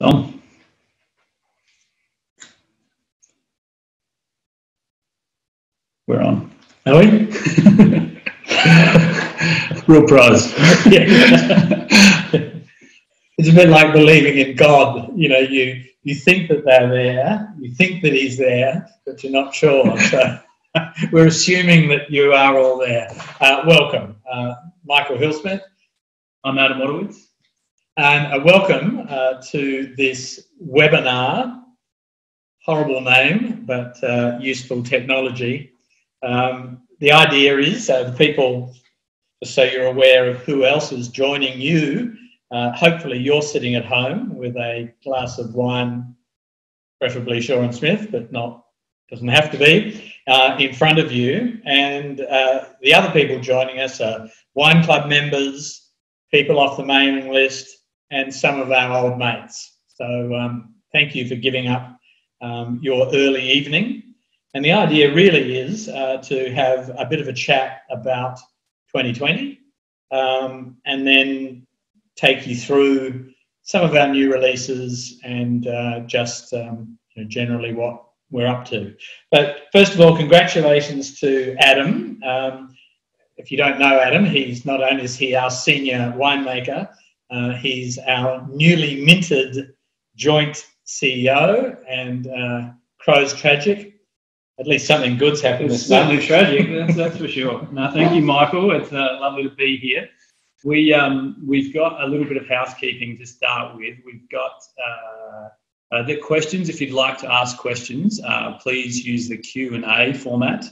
Tom? We're on. Are we? Real pros. Yeah. It's a bit like believing in God. You know, you think that they're there, you think that He's there, but you're not sure. So we're assuming that you are all there. Welcome, Michael Shaw+Smith. I'm Adam Wadewitz. And welcome to this webinar. Horrible name, but useful technology. The idea is, the people, just so you're aware of who else is joining you, hopefully you're sitting at home with a glass of wine, preferably Shaw+Smith, but doesn't have to be, in front of you. And the other people joining us are wine club members, people off the mailing list, and some of our old mates. So thank you for giving up your early evening. And the idea really is to have a bit of a chat about 2020 and then take you through some of our new releases and just generally what we're up to. But first of all, congratulations to Adam. If you don't know Adam, he's not only is he our senior winemaker, he's our newly minted joint CEO, and Crow's tragic. At least something good's happened. It's certainly tragic, that's for sure. No, thank you, Michael. It's lovely to be here. We've got a little bit of housekeeping to start with. We've got the questions. If you'd like to ask questions, please use the Q&A format.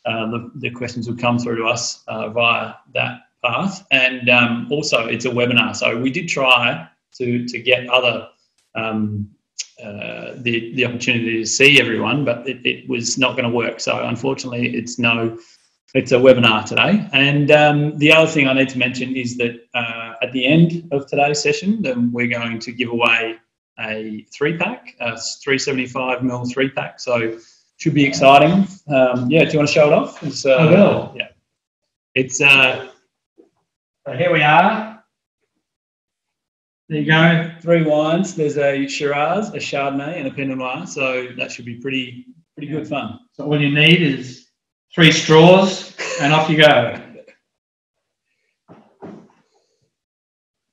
The questions will come through to us via that path. And also, it's a webinar, so we did try to get other the opportunity to see everyone, but it was not going to work. So unfortunately, it's a webinar today. And the other thing I need to mention is that at the end of today's session, then we're going to give away a 3-pack, a 375ml 3-pack. So should be exciting. Yeah, do you want to show it off? I will. Yeah. It's so here we are. There you go. 3 wines. There's a Shiraz, a Chardonnay, and a Pinot Noir. So that should be pretty good fun. So all you need is 3 straws, and off you go.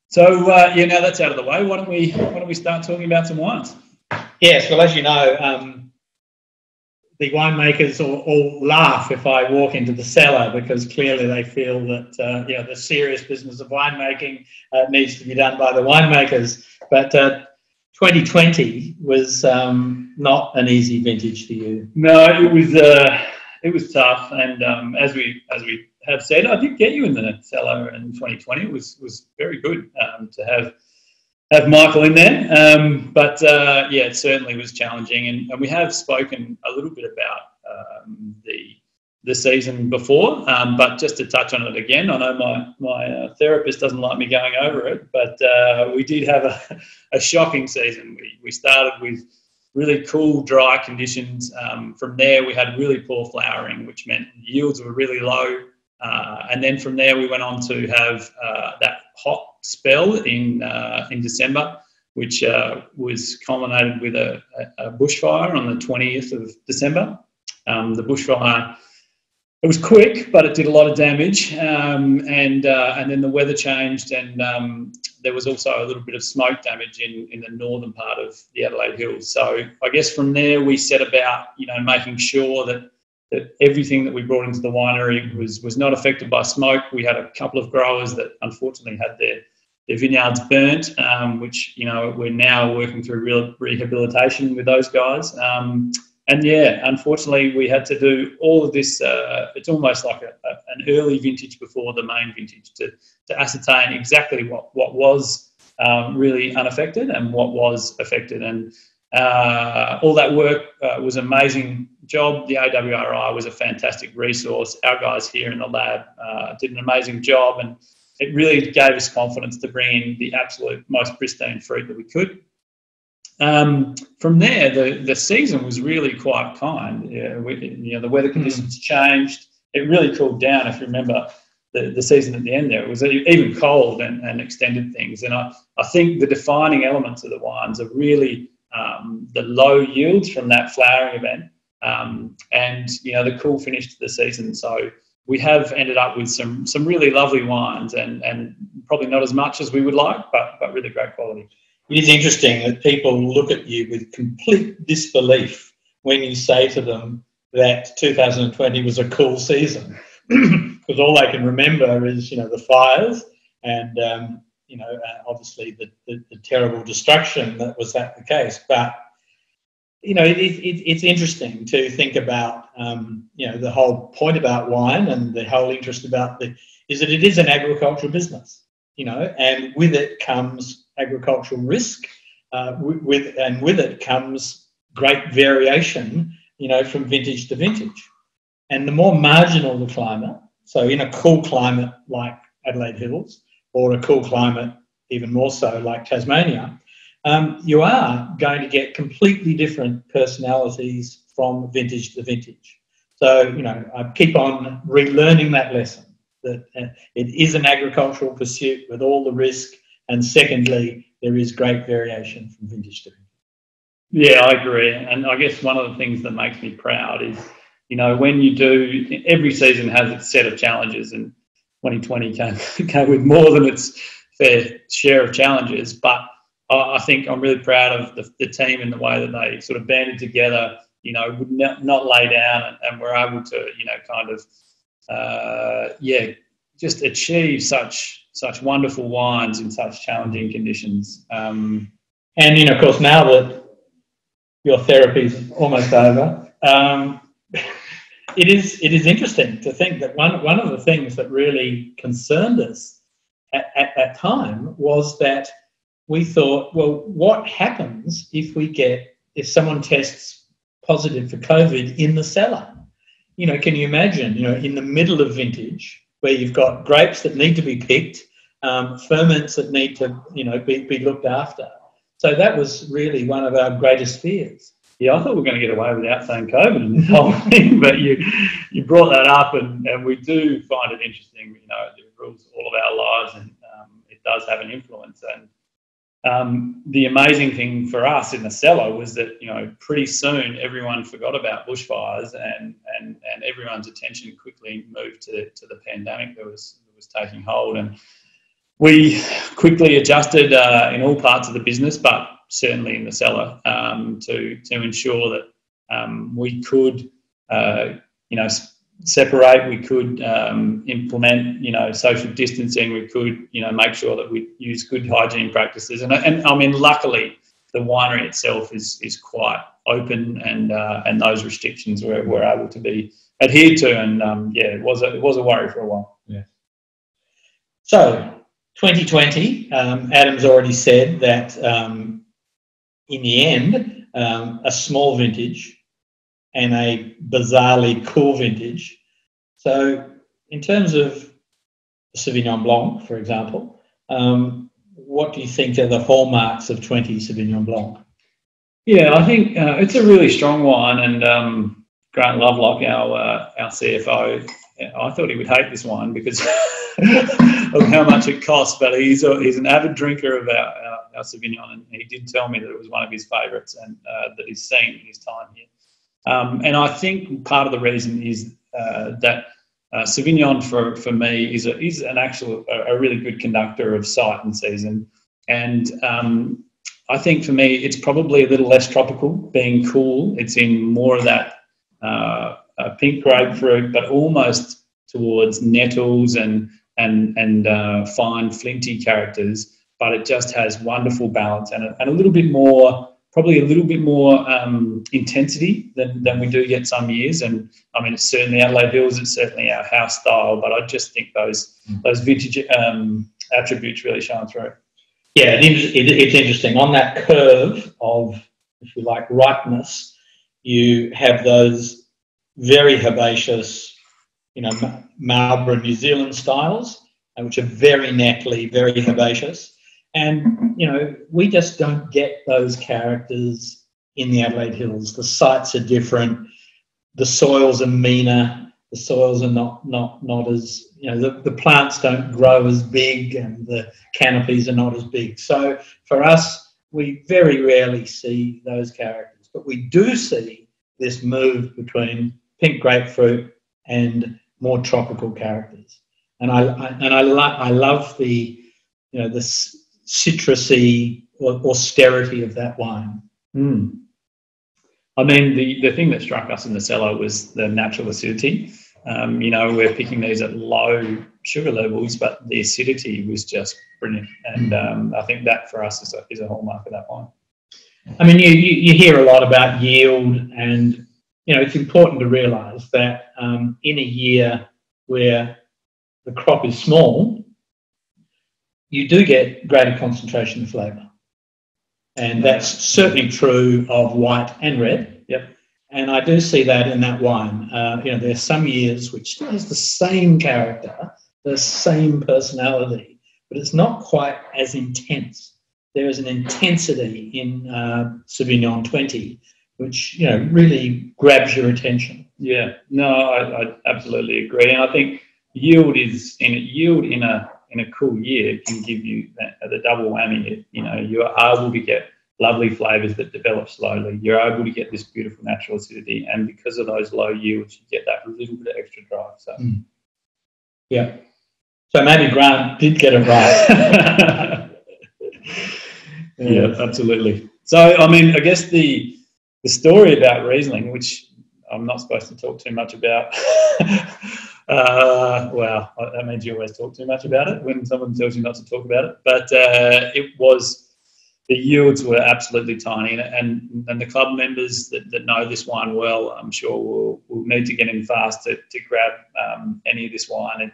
So now that's out of the way. Why don't we start talking about some wines? Yes. Well, as you know, the winemakers all laugh if I walk into the cellar, because clearly they feel that the serious business of winemaking needs to be done by the winemakers. But 2020 was not an easy vintage for you. No, it was tough, and as we have said, I did get you in the cellar in 2020. It was very good to have Michael in there, but yeah, it certainly was challenging, and we have spoken a little bit about the season before, but just to touch on it again, I know my therapist doesn't like me going over it, but we did have a shocking season. We started with really cool, dry conditions. From there, we had really poor flowering, which meant yields were really low, and then from there we went on to have that hot spell in December, which was culminated with a bushfire on the 20th of December. The bushfire, it was quick, but it did a lot of damage, and then the weather changed, and there was also a little bit of smoke damage in the northern part of the Adelaide Hills. So I guess from there we set about making sure that everything that we brought into the winery was not affected by smoke. We had a couple of growers that unfortunately had their vineyards burnt, which we're now working through real rehabilitation with those guys. And yeah, unfortunately, we had to do all of this. It's almost like an early vintage before the main vintage to ascertain exactly what was really unaffected and what was affected. And all that work was an amazing job. The AWRI was a fantastic resource. Our guys here in the lab did an amazing job, and it really gave us confidence to bring in the absolute most pristine fruit that we could. From there, the season was really quite kind. The weather conditions changed. It really cooled down. If you remember, the season at the end there. It was even cold and extended things. And I think the defining elements of the wines are really the low yields from that flowering event and, the cool finish to the season. So we have ended up with some really lovely wines and probably not as much as we would like, but really great quality. It is interesting that people look at you with complete disbelief when you say to them that 2020 was a cool season, because all they can remember is, the fires and, obviously the terrible destruction that was the case. But, it's interesting to think about, the whole point about wine and the whole interest about is that it is an agricultural business, and with it comes agricultural risk, with it comes great variation, from vintage to vintage. And the more marginal the climate, so in a cool climate like Adelaide Hills, or a cool climate even more so like Tasmania, you are going to get completely different personalities from vintage to vintage. So, I keep on relearning that lesson, that it is an agricultural pursuit with all the risk, and secondly, there is great variation from vintage to vintage. Yeah, I agree. And I guess one of the things that makes me proud is, when you do, every season has its set of challenges, and 2020 came with more than its fair share of challenges. But I think I'm really proud of the team and the way that they sort of banded together, would not lay down and were able to, just achieve such wonderful wines in such challenging conditions. And, of course, now that your therapy's almost over, it is interesting to think that one of the things that really concerned us at that time was that we thought, well, what happens if someone tests positive for COVID in the cellar? Can you imagine, in the middle of vintage, where you've got grapes that need to be picked, ferments that need to, be looked after. So that was really one of our greatest fears. Yeah, I thought we were going to get away without saying COVID in this whole thing, but you brought that up, and we do find it interesting. It rules all of our lives, and it does have an influence. And the amazing thing for us in the cellar was that, pretty soon everyone forgot about bushfires, and everyone's attention quickly moved to the pandemic that was taking hold. And we quickly adjusted in all parts of the business, but certainly in the cellar, to ensure that we could, separate. We could implement, social distancing. We could, make sure that we use good hygiene practices. And I mean, luckily, the winery itself is quite open, and those restrictions were able to be adhered to. And it was a worry for a while. Yeah. So 2020, Adam's already said that in the end, a small vintage and a bizarrely cool vintage. So in terms of Sauvignon Blanc, for example, what do you think are the hallmarks of 20 Sauvignon Blanc? Yeah, I think it's a really strong wine, and Grant Lovelock, our CFO, I thought he would hate this wine because of how much it costs, but he's an avid drinker of our Sauvignon, and he did tell me that it was one of his favourites, and that he's seen in his time here. And I think part of the reason is that Sauvignon for me is a really good conductor of site and season, and I think for me it's probably a little less tropical, being cool. It's in more of that pink grapefruit, but almost towards nettles and fine flinty characters. But it just has wonderful balance and a little bit more. Probably a little bit more intensity than we do get some years, and I mean it's certainly Adelaide Hills, it's certainly our house style, but I just think those vintage attributes really shine through. Yeah, it's interesting. On that curve of, if you like, ripeness, you have those very herbaceous, Marlborough New Zealand styles, which are very neckly, very herbaceous. And, we just don't get those characters in the Adelaide Hills. The sites are different. The soils are meaner. the soils are not as, you know, the plants don't grow as big and the canopies are not as big. So for us, we very rarely see those characters, but we do see this move between pink grapefruit and more tropical characters. And I love the, you know, the citrusy austerity of that wine. Mm. I mean, the thing that struck us in the cellar was the natural acidity. You know, we're picking these at low sugar levels, but the acidity was just brilliant. And I think that for us is a hallmark of that wine. I mean, you hear a lot about yield, and, you know, it's important to realise that in a year where the crop is small, you do get greater concentration of flavour. And that's certainly true of white and red. Yep. And I do see that in that wine. You know, there's some years which still has the same character, the same personality, but it's not quite as intense. There is an intensity in Sauvignon 20, which, you know, really grabs your attention. Yeah, no, I absolutely agree. And I think yield in a cool year can give you the double whammy. You know, you're able to get lovely flavours that develop slowly. You're able to get this beautiful natural acidity, and because of those low yields, you get that little bit of extra drive. So, yeah. So maybe Grant did get it right. Yeah, absolutely. So, I mean, I guess the story about Riesling, which I'm not supposed to talk too much about. Well, that means you always talk too much about it when someone tells you not to talk about it. But the yields were absolutely tiny, and the club members that know this wine well, I'm sure will need to get in fast to grab any of this wine.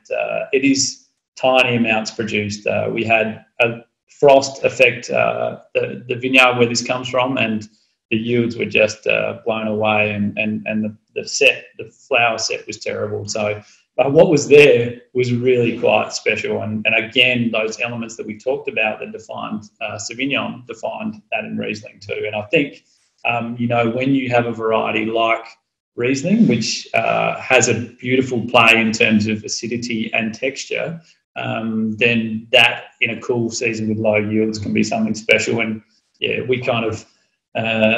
It is tiny amounts produced. We had a frost affect the vineyard where this comes from, and the yields were just blown away, and the flower set was terrible. So what was there was really quite special, and again, those elements that we talked about that defined Sauvignon defined that in Riesling too. And I think you know, when you have a variety like Riesling, which has a beautiful play in terms of acidity and texture, then that in a cool season with low yields can be something special. And yeah, we kind of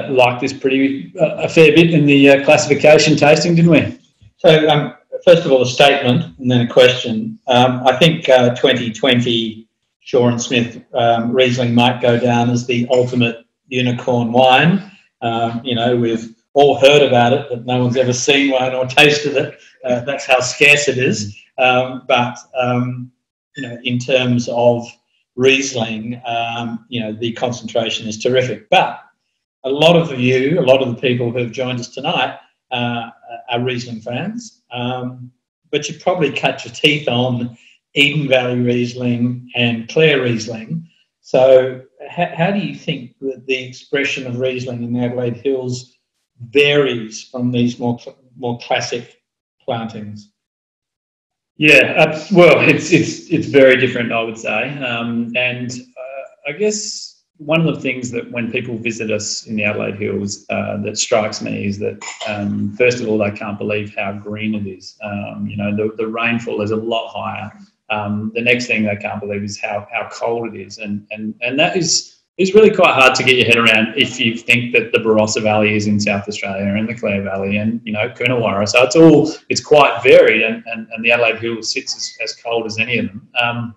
like this a fair bit in the classification tasting, didn't we? So first of all, a statement and then a question. I think 2020 Shaw+Smith Riesling might go down as the ultimate unicorn wine. You know, we've all heard about it, but no one's ever seen one or tasted it. That's how scarce it is. But you know, in terms of Riesling, you know, the concentration is terrific. But a lot of the people who have joined us tonight are Riesling fans, but you probably cut your teeth on Eden Valley Riesling and Clare Riesling. So how do you think that the expression of Riesling in the Adelaide Hills varies from these more classic plantings? Yeah, well, it's very different, I would say, and I guess one of the things that when people visit us in the Adelaide Hills that strikes me is that first of all, they can't believe how green it is. You know, the rainfall is a lot higher. The next thing they can't believe is how cold it is, and that is really quite hard to get your head around if you think that the Barossa Valley is in South Australia and the Clare Valley and, you know, Coonawarra. So it's quite varied, and the Adelaide Hills sits as cold as any of them.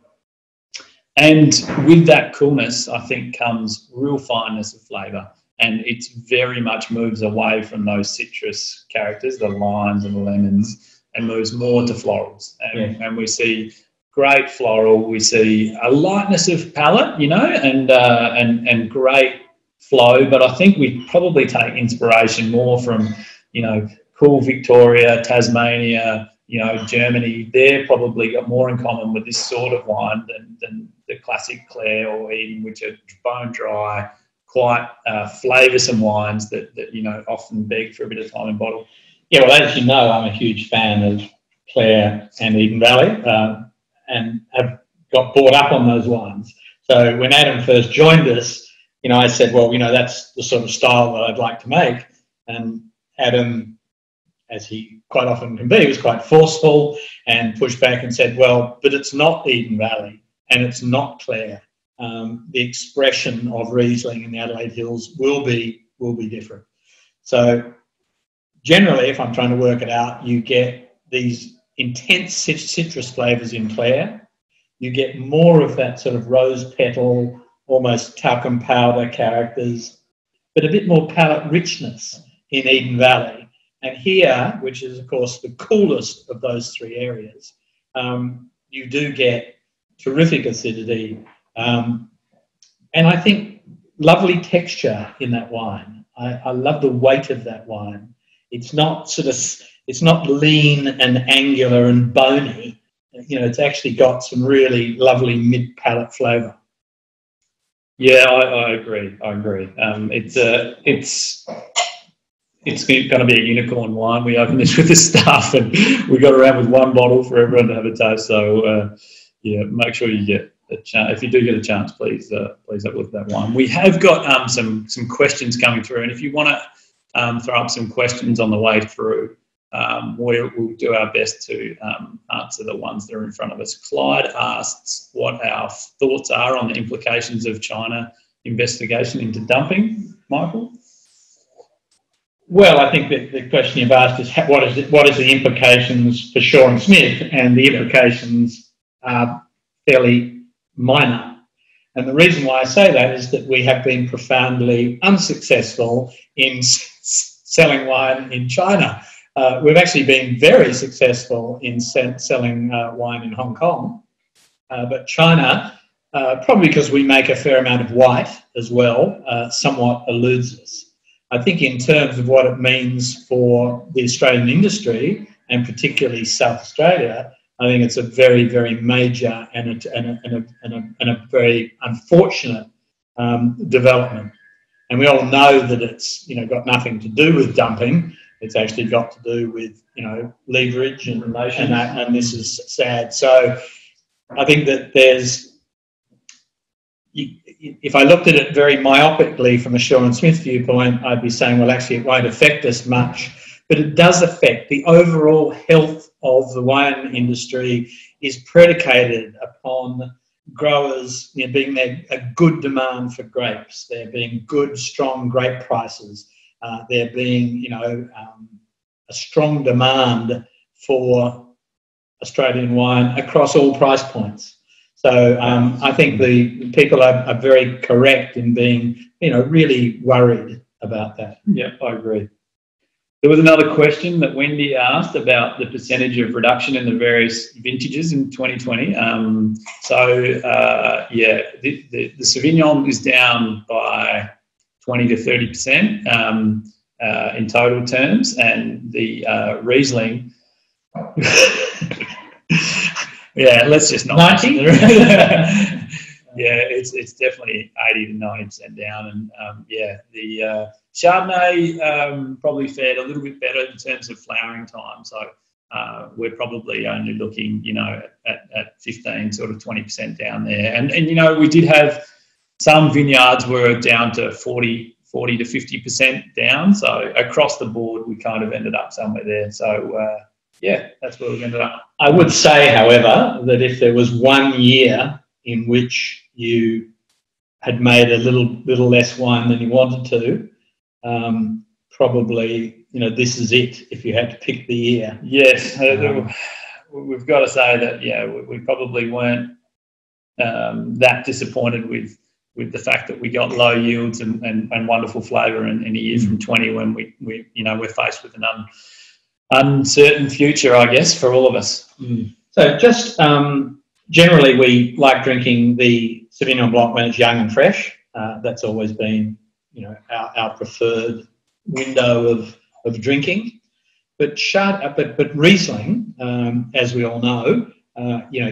And with that coolness, I think comes real fineness of flavour, and it very much moves away from those citrus characters, the limes and the lemons, and moves more to florals. And we see great floral. We see a lightness of palate, you know, and great flow. But I think we probably take inspiration more from, you know, cool Victoria, Tasmania, you know, Germany. They're probably got more in common with this sort of wine than the classic Clare or Eden, which are bone dry, quite flavoursome wines that you know often beg for a bit of time in bottle. Yeah, well, as you know, I'm a huge fan of Clare and Eden Valley, and have got brought up on those wines. So when Adam first joined us, you know, I said, well, you know, that's the sort of style that I'd like to make. And Adam as he quite often can be, was quite forceful and pushed back and said, well, but it's not Eden Valley and it's not Clare. The expression of Riesling in the Adelaide Hills will be different. So generally, if I'm trying to work it out, you get these intense citrus flavours in Clare. You get more of that sort of rose petal, almost talcum powder characters, but a bit more palate richness in Eden Valley. And here, which is, of course, the coolest of those three areas, you do get terrific acidity and I think lovely texture in that wine. I love the weight of that wine. It's not it's not lean and angular and bony. You know, it's actually got some really lovely mid-palate flavour. Yeah, I agree. It's going to be a unicorn wine. We opened this with the staff and we got around with one bottle for everyone to have a taste. So yeah, make sure you get a chance. If you do get a chance, please have a look at that wine. We have got some questions coming through, and if you want to throw up some questions on the way through, we'll do our best to answer the ones that are in front of us. Clyde asks what our thoughts are on the implications of China investigation into dumping. Michael? Well, I think that the question you've asked is what is the implications for Shaw+Smith, and the implications are fairly minor. And the reason why I say that is that we have been profoundly unsuccessful in selling wine in China. We've actually been very successful in selling wine in Hong Kong, but China, probably because we make a fair amount of white as well, somewhat eludes us. I think in terms of what it means for the Australian industry, and particularly South Australia, I think it's a very, very major and a very unfortunate development. And we all know that it's got nothing to do with dumping. It's actually got to do with leverage and that, and this is sad. So I think that if I looked at it very myopically from a Shaw+Smith viewpoint, I'd be saying, well, actually, it won't affect us much, but it does affect the overall health of the wine industry. Is predicated upon growers being a good demand for grapes, there being good, strong grape prices, there being a strong demand for Australian wine across all price points. So I think the people are very correct in being really worried about that. Yeah, I agree. There was another question that Wendy asked about the percentage of reduction in the various vintages in 2020. Yeah, the Sauvignon is down by 20 to 30% in total terms, and the Riesling, yeah, let's just not 90. Yeah, it's definitely 80 to 90% down, and yeah, the Chardonnay probably fared a little bit better in terms of flowering time. So we're probably only looking, at 15, sort of 20% down there. And we did have some vineyards were down to 40 to 50% down. So across the board, we kind of ended up somewhere there. So yeah, that's where we ended up. I would say, however, that if there was 1 year in which you had made a little less wine than you wanted to, probably, this is it if you had to pick the year. Yes, we've got to say that, yeah, we probably weren't that disappointed with the fact that we got low yields and wonderful flavour in a year from 20 when we're faced with an uncertain future, I guess, for all of us. So just generally, we like drinking the Sauvignon Blanc when it's young and fresh. That's always been, our preferred window of drinking. But Riesling, as we all know,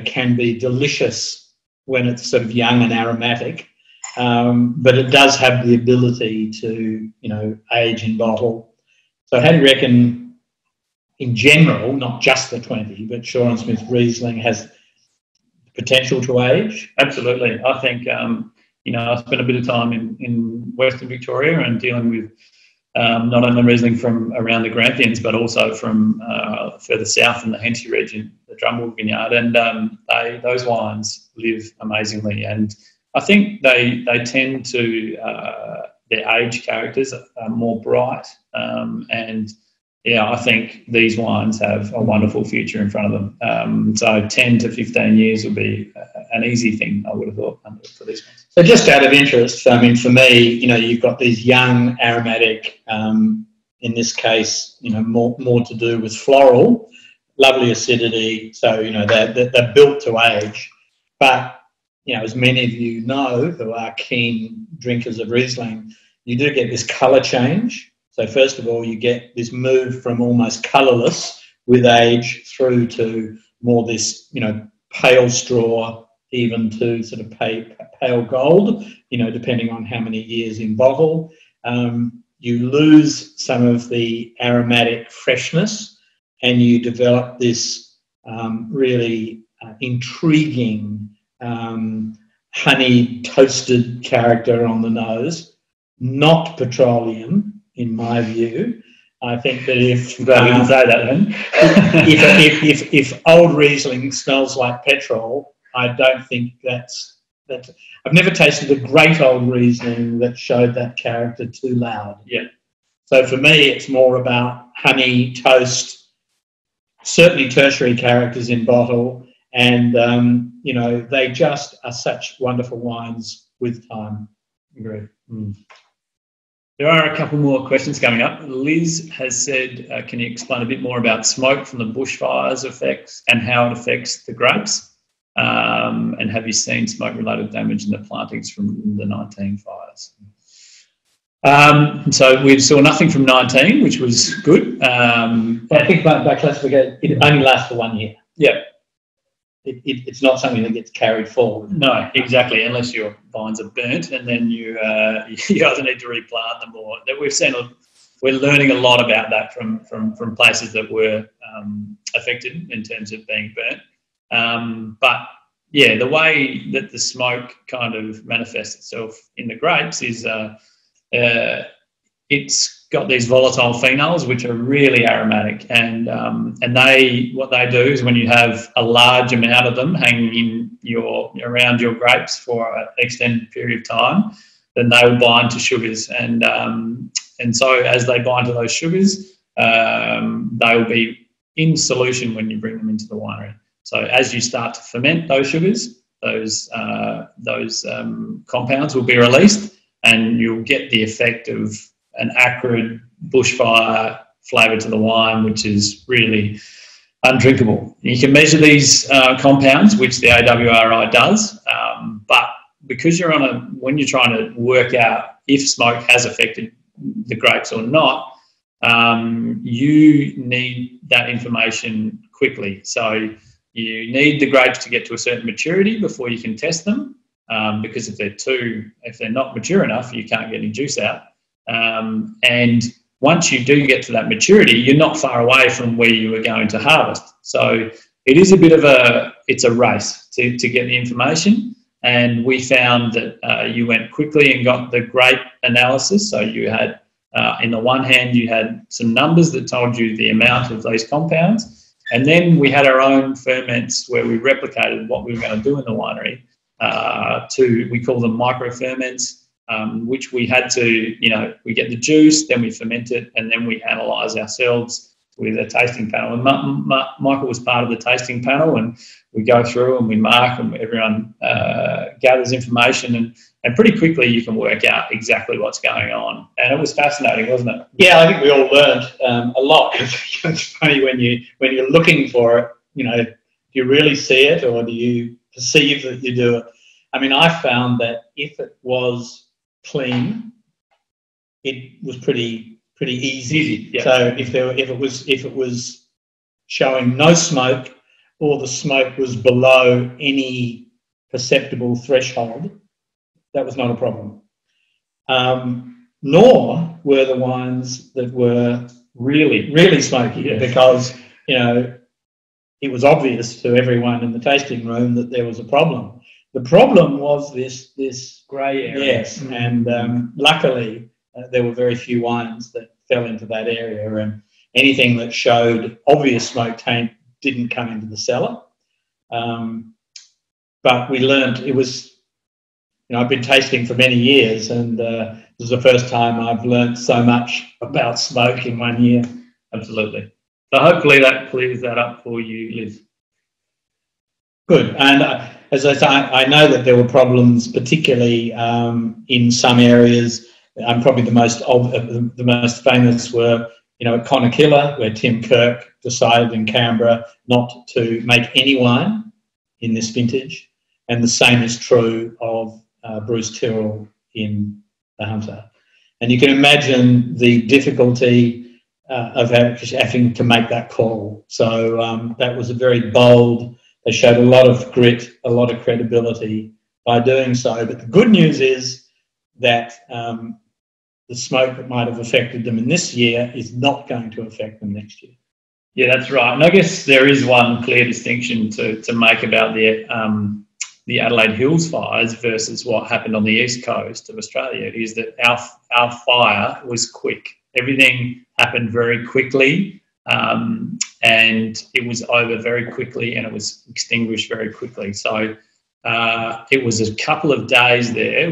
can be delicious when it's sort of young and aromatic. But it does have the ability to, age in bottle. So how do you reckon, in general, not just the 20, but Shaw+Smith Riesling has potential to age? Absolutely. I think, I spent a bit of time in Western Victoria and dealing with not only Riesling from around the Grampians, but also from further south in the Henty region, the Drumwood Vineyard, and those wines live amazingly. And I think they tend to their age characters are more bright, and yeah, I think these wines have a wonderful future in front of them. So 10 to 15 years will be an easy thing, I would have thought, for these ones. So just out of interest, I mean, for me, you know, you've got these young, aromatic, in this case, you know, more to do with floral, lovely acidity. So, you know, they're built to age. But, you know, as many of you know who are keen drinkers of Riesling, you do get this colour change. So first of all, you get this move from almost colourless with age through to more this, you know, pale straw, even to sort of pale gold, you know, depending on how many years in bottle. You lose some of the aromatic freshness, and you develop this really intriguing honey toasted character on the nose, not petroleum. In my view, I think that if I'm glad we didn't say that then. if old Riesling smells like petrol, I don't think that's. I've never tasted a great old Riesling that showed that character too loud. Yeah. So for me, it's more about honey, toast, certainly tertiary characters in bottle, and you know, they just are such wonderful wines with time. Agreed. There are a couple more questions coming up. Liz has said, can you explain a bit more about smoke from the bushfires effects and how it affects the grapes? And have you seen smoke-related damage in the plantings from the 19 fires? So we saw nothing from 19, which was good. I think by classification, it only lasts for 1 year. Yeah. It's not something that gets carried forward. No, exactly, unless your vines are burnt, and then you either need to replant them or we're learning a lot about that from places that were affected in terms of being burnt. But yeah, the way that the smoke kind of manifests itself in the grapes is it's got these volatile phenols which are really aromatic, and what they do is when you have a large amount of them hanging around your grapes for an extended period of time, then they will bind to sugars, and so as they bind to those sugars, they will be in solution when you bring them into the winery. So as you start to ferment those sugars, those compounds will be released, and you'll get the effect of an acrid bushfire flavour to the wine, which is really undrinkable. You can measure these compounds, which the AWRI does, but because when you're trying to work out if smoke has affected the grapes or not, you need that information quickly. So you need the grapes to get to a certain maturity before you can test them, because if they're not mature enough, you can't get any juice out. And once you do get to that maturity, you're not far away from where you were going to harvest. So it is a bit of a race to get the information. And we found that you went quickly and got the grape analysis. So you had, in the one hand, you had some numbers that told you the amount of those compounds. And then we had our own ferments where we replicated what we were going to do in the winery. We call them micro-ferments, which we had to, we get the juice, then we ferment it, and then we analyse ourselves with a tasting panel. And Michael was part of the tasting panel, and we go through and we mark, and everyone gathers information, and pretty quickly you can work out exactly what's going on. And it was fascinating, wasn't it? Yeah, I think we all learned a lot. It's funny when you're looking for it, do you really see it, or do you perceive that you do it? I mean, I found that if it was clean, it was pretty easy. Yeah. So if it was showing no smoke, or the smoke was below any perceptible threshold, that was not a problem. Nor were the wines that were really smoky, yes, because it was obvious to everyone in the tasting room that there was a problem. The problem was this grey area. Yes, and luckily there were very few wines that fell into that area, and anything that showed obvious smoke taint didn't come into the cellar. But we learned it was, I've been tasting for many years, and this is the first time I've learned so much about smoke in 1 year. Absolutely. So hopefully that clears that up for you, Liz. Good. And as I say, I know that there were problems, particularly in some areas. Probably the most famous were, at Conakilla, where Tim Kirk decided in Canberra not to make any wine in this vintage, and the same is true of Bruce Tyrrell in the Hunter. And you can imagine the difficulty of having to make that call. So that was a very bold. They showed a lot of grit, a lot of credibility by doing so. But the good news is that the smoke that might have affected them in this year is not going to affect them next year. Yeah, that's right. And I guess there is one clear distinction to make about the Adelaide Hills fires versus what happened on the east coast of Australia, is that our fire was quick. Everything happened very quickly, and it was over very quickly, and it was extinguished very quickly. So it was a couple of days there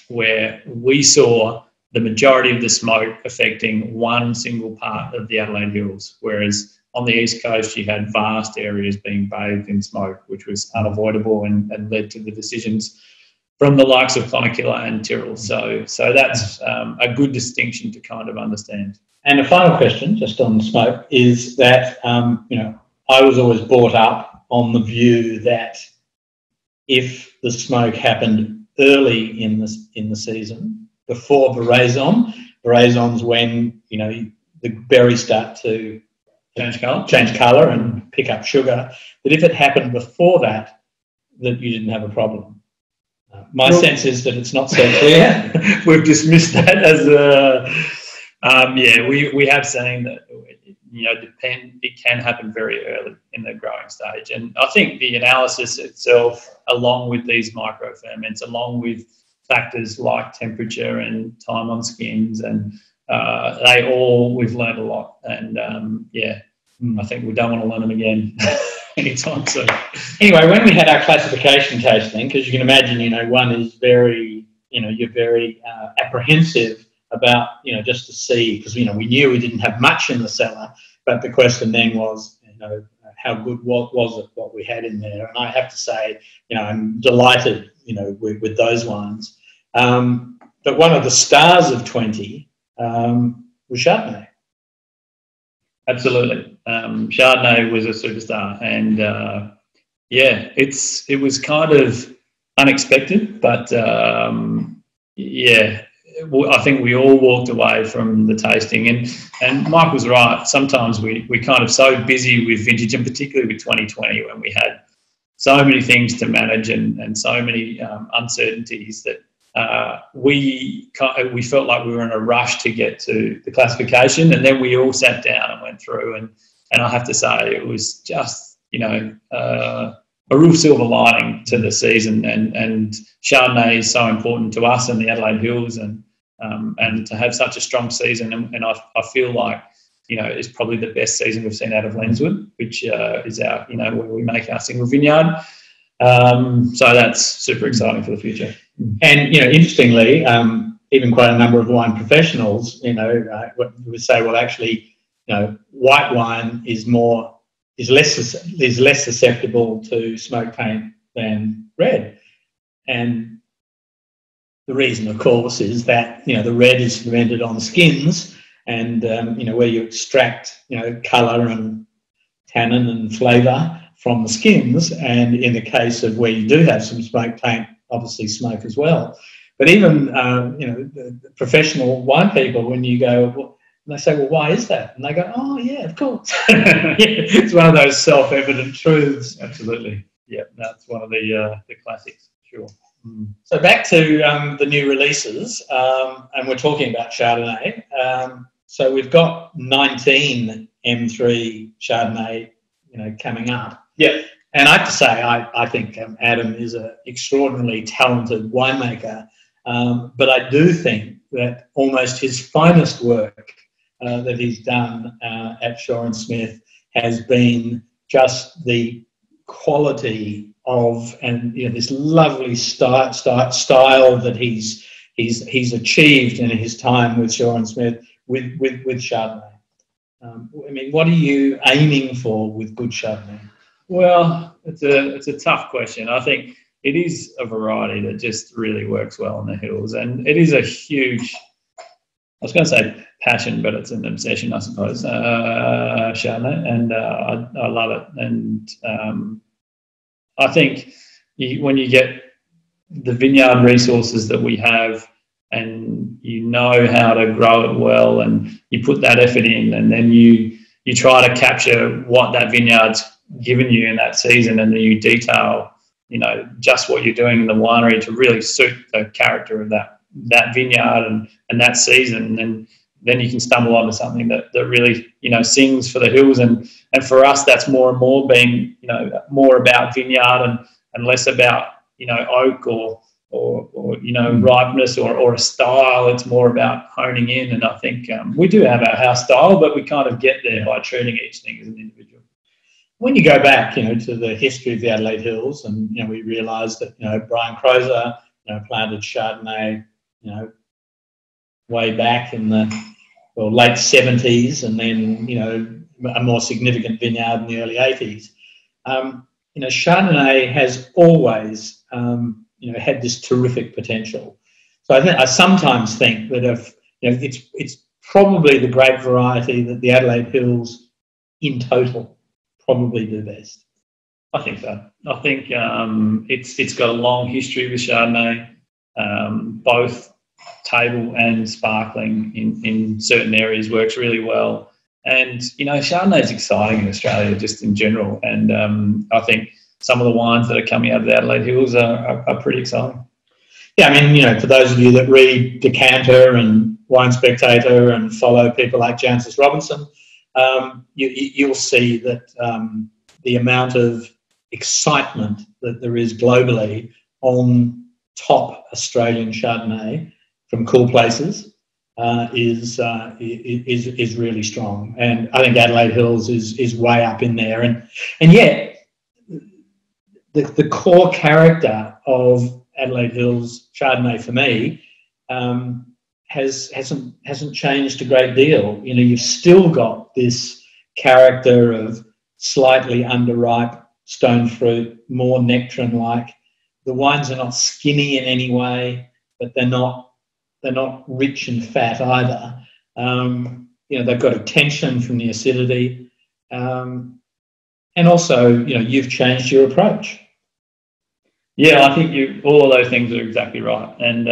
where we saw the majority of the smoke affecting one single part of the Adelaide Hills, whereas on the east coast you had vast areas being bathed in smoke, which was unavoidable and led to the decisions from the likes of Conakilla and Tyrrell. So that's a good distinction to kind of understand. And a final question, just on smoke, is that I was always brought up on the view that if the smoke happened early in the season, before Veraison's when the berries start to change colour and pick up sugar, that if it happened before that you didn't have a problem. My sense is that it's not so clear. We've dismissed that as we have seen that it can happen very early in the growing stage, and I think the analysis itself, along with these microferments, along with factors like temperature and time on skins, and we've learned a lot, and I think we don't want to learn them again anytime soon. Anyway, when we had our classification tasting, because you can imagine, one is very, you're very apprehensive about, just to see, because, we knew we didn't have much in the cellar, but the question then was, how good was it, what we had in there? And I have to say, I'm delighted, with those wines. But one of the stars of 20 was Chardonnay. Absolutely. Chardonnay was a superstar, and it was kind of unexpected, but I think we all walked away from the tasting, and Mike was right. Sometimes we kind of so busy with vintage, and particularly with 2020, when we had so many things to manage and so many uncertainties, that we felt like we were in a rush to get to the classification, and then we all sat down and went through, and I have to say it was just a real silver lining to the season, and Chardonnay is so important to us in the Adelaide Hills, and to have such a strong season, and I feel like it's probably the best season we've seen out of Lenswood, which is our where we make our single vineyard. So that's super exciting for the future. And interestingly, even quite a number of wine professionals, would say, well, actually, white wine is less susceptible to smoke taint than red, and the reason, of course, is that the red is fermented on skins, and where you extract colour and tannin and flavour from the skins, and in the case of where you do have some smoke taint, obviously smoke as well. But even the professional wine people, when you go, they say, well, why is that? And they go, oh yeah, of course. It's one of those self-evident truths. Absolutely. Yeah, that's one of the classics, sure. So back to the new releases, and we're talking about Chardonnay. So we've got 19 M3 Chardonnay, coming up. Yeah. And I have to say, I think Adam is an extraordinarily talented winemaker, But I do think that almost his finest work that he's done at Shaw+Smith has been just the quality of, and this lovely style that he's achieved in his time with Shaw+Smith with Chardonnay. I mean, what are you aiming for with good Chardonnay? Well, it's a tough question. I think it is a variety that just really works well in the hills, and it is a huge, I was going to say passion, but it's an obsession, I suppose, Chardonnay, and I love it. And I think when you get the vineyard resources that we have, and you know how to grow it well, and you put that effort in, and then you try to capture what that vineyard's given you in that season, and then you detail, just what you're doing in the winery to really suit the character of that vineyard and that season, and then you can stumble onto something that really sings for the hills. And for us, that's more and more being more about vineyard and less about oak or ripeness or a style. It's more about honing in, and I think we do have our house style, but we kind of get there by treating each thing as an individual. When you go back, to the history of the Adelaide Hills, and we realise that Brian Crozer, planted Chardonnay, way back in the late 70s, and then a more significant vineyard in the early 80s. Chardonnay has always had this terrific potential. So I sometimes think that if it's probably the grape variety that the Adelaide Hills in total probably do best. I think so. I think it's got a long history with Chardonnay, both table and sparkling in certain areas works really well. And, Chardonnay is exciting in Australia just in general. And I think some of the wines that are coming out of the Adelaide Hills are pretty exciting. Yeah, I mean, for those of you that read Decanter and Wine Spectator and follow people like Jancis Robinson, you'll see that the amount of excitement that there is globally on top Australian Chardonnay from cool places is really strong, and I think Adelaide Hills is way up in there, and yet the core character of Adelaide Hills Chardonnay for me hasn't changed a great deal. You've still got this character of slightly underripe stone fruit, more nectarine-like. The wines are not skinny in any way, but they're not rich in fat either. They've got a tension from the acidity, and also you've changed your approach. Yeah, I think all of those things are exactly right. And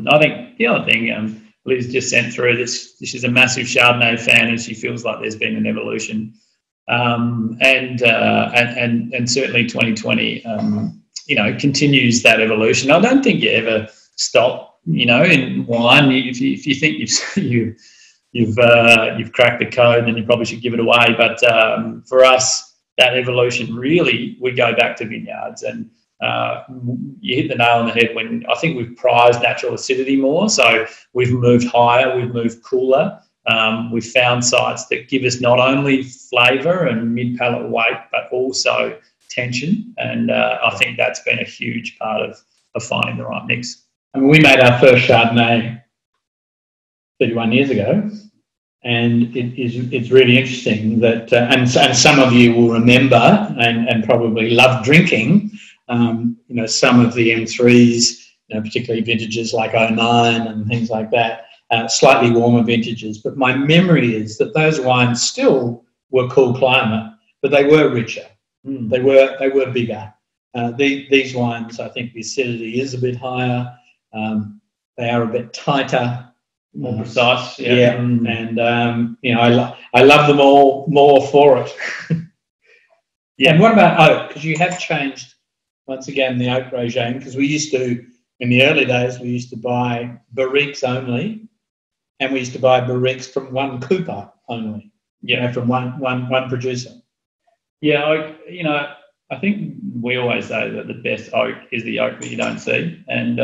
I think the other thing, Liz just sent through this. She's a massive Chardonnay fan, and she feels like there's been an evolution. And certainly 2020, continues that evolution. I don't think you ever stop. In wine, if you think you've cracked the code, then you probably should give it away. But for us, that evolution really, we go back to vineyards, and you hit the nail on the head when I think we've prized natural acidity more. So we've moved higher, we've moved cooler. We've found sites that give us not only flavour and mid-palate weight, but also tension. And I think that's been a huge part of finding the right mix. I mean, we made our first Chardonnay 31 years ago, and it's really interesting that, and some of you will remember and probably love drinking, some of the M3s, particularly vintages like 09 and things like that, slightly warmer vintages. But my memory is that those wines still were cool climate, but they were richer. They were bigger. These wines, I think the acidity is a bit higher. They are a bit tighter, more precise. Yeah. And I love them all more for it. Yeah. And what about oak? Because you have changed once again the oak regime. Because we used to, in the early days, we used to buy barriques only, and we used to buy barriques from one cooper only. From one producer. Yeah, I think we always say that the best oak is the oak that you don't see, and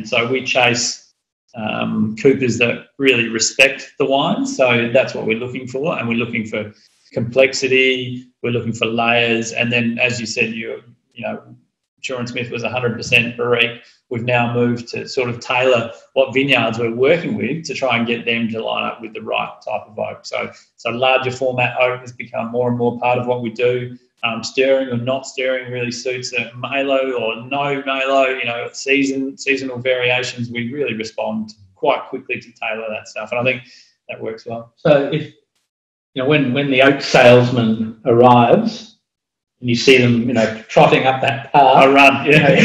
so we chase coopers that really respect the wine. So that's what we're looking for, and we're looking for complexity. We're looking for layers, and then, as you said, you know, Shaw+Smith was 100% barrique. We've now moved to sort of tailor what vineyards we're working with to try and get them to line up with the right type of oak. So larger format oak has become more and more part of what we do. Stirring or not stirring really suits a malo or no malo, you know, seasonal variations. We really respond quite quickly to tailor that stuff, and I think that works well. So if, you know, when the oak salesman arrives and you see them, you know, trotting up that path, I run, yeah.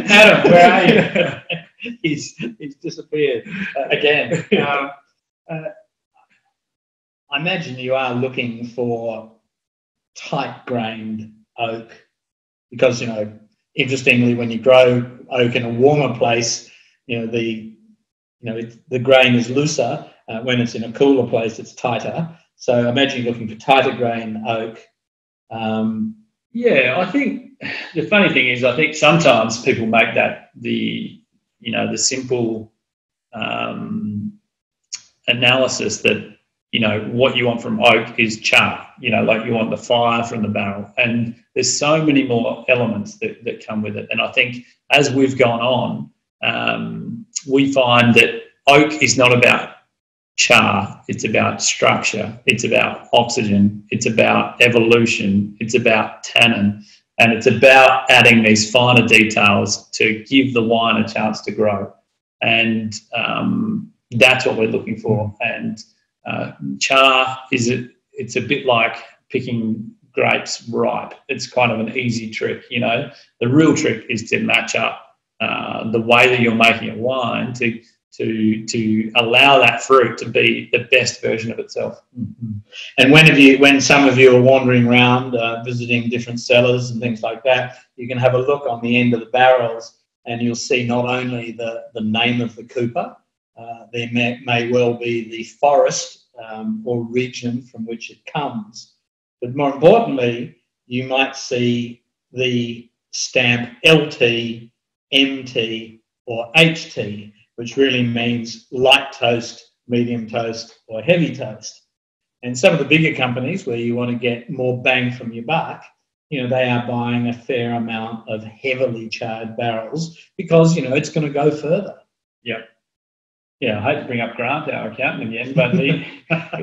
Adam, where are you? He's disappeared again. I imagine you are looking for tight-grained oak because, you know, interestingly, when you grow oak in a warmer place, you know, the grain is looser. When it's in a cooler place, it's tighter. So imagine you're looking for tighter grain oak. Yeah, I think the funny thing is, I think sometimes people make that the simple analysis that, you know, what you want from oak is char, you know, like you want the fire from the barrel. And there's so many more elements that come with it. And I think as we've gone on, we find that oak is not about char, it's about structure, it's about oxygen, it's about evolution, it's about tannin, and it's about adding these finer details to give the wine a chance to grow. And that's what we're looking for. And char it's a bit like picking grapes ripe. It's kind of an easy trick, you know. The real trick is to match up the way that you're making a wine to allow that fruit to be the best version of itself. Mm-hmm. And when some of you are wandering around visiting different cellars and things like that, you can have a look on the end of the barrels and you'll see not only the name of the cooper, there may well be the forest or region from which it comes. But more importantly, you might see the stamp LT, MT, or HT, which really means light toast, medium toast, or heavy toast. And some of the bigger companies where you want to get more bang from your buck, you know, they are buying a fair amount of heavily charred barrels because, you know, it's going to go further. Yeah. Yeah, I hate to bring up Grant, our accountant, again, but he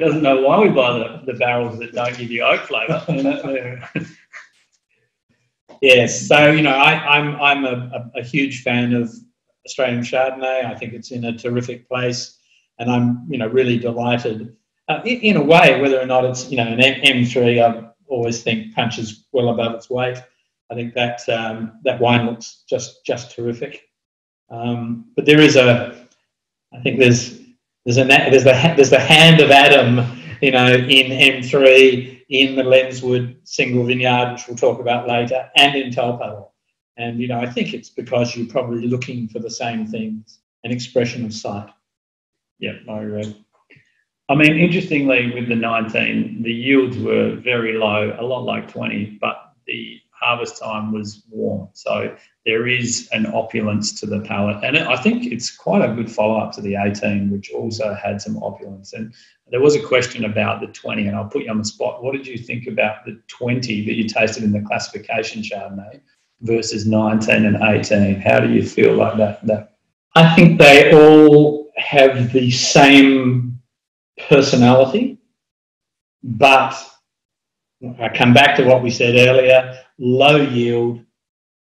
doesn't know why we buy the barrels that don't give you oak flavour. You know? Yes, so, you know, I'm a huge fan of Australian Chardonnay. I think it's in a terrific place, and I'm, you know, really delighted. In a way, whether or not it's, you know, an M3, I always think punches well above its weight. I think that that wine looks just terrific. But there is I think there's the hand of Adam, you know, in M3, in the Lenswood single vineyard, which we'll talk about later, and in Taupo. And, you know, I think it's because you're probably looking for the same things, an expression of sight. Yeah, I agree. I mean, interestingly, with the 19, the yields were very low, a lot like 20, but the harvest time was warm. So there is an opulence to the palate. And I think it's quite a good follow-up to the 18, which also had some opulence. And there was a question about the 20, and I'll put you on the spot. What did you think about the 20 that you tasted in the classification Chardonnay versus 19 and 18? How do you feel like that? I think they all have the same personality, but I come back to what we said earlier: low yield,